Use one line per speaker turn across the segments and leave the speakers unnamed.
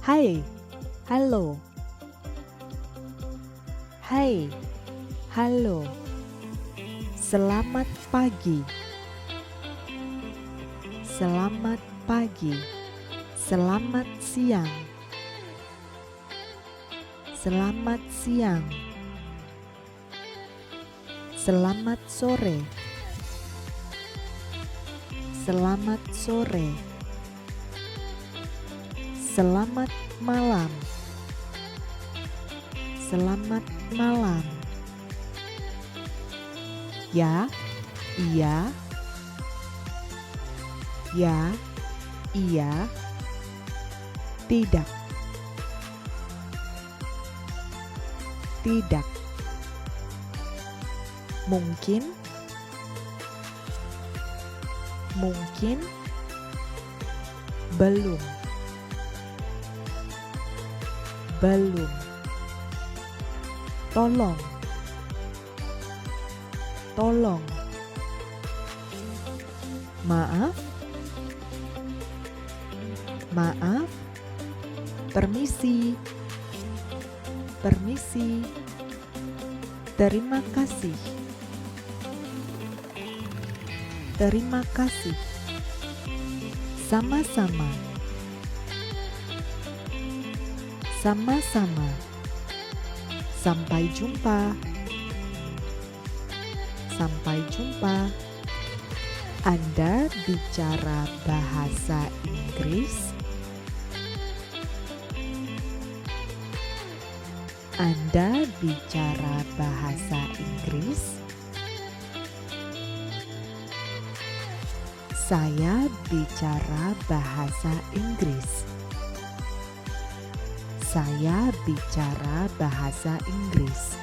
Hai, halo. Hai, halo. Selamat pagi. Selamat pagi. Selamat siang. Selamat siang. Selamat sore. Selamat sore. Selamat malam. Selamat malam. Ya, iya. Ya, iya. Tidak. Tidak. Mungkin. Mungkin. Belum. Belum. Tolong. Tolong. Maaf. Maaf. Permisi. Permisi. Terima kasih. Terima kasih. Sama-sama. Sama-sama. Sampai jumpa. Sampai jumpa. Anda bicara bahasa Inggris? Anda bicara bahasa Inggris? Saya bicara bahasa Inggris. Saya bicara bahasa Inggris.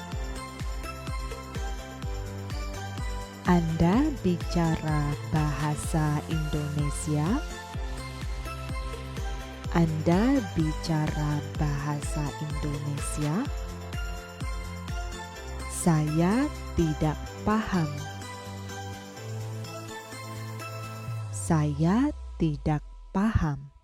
Anda bicara bahasa Indonesia? Anda bicara bahasa Indonesia? Saya tidak paham. Saya tidak paham.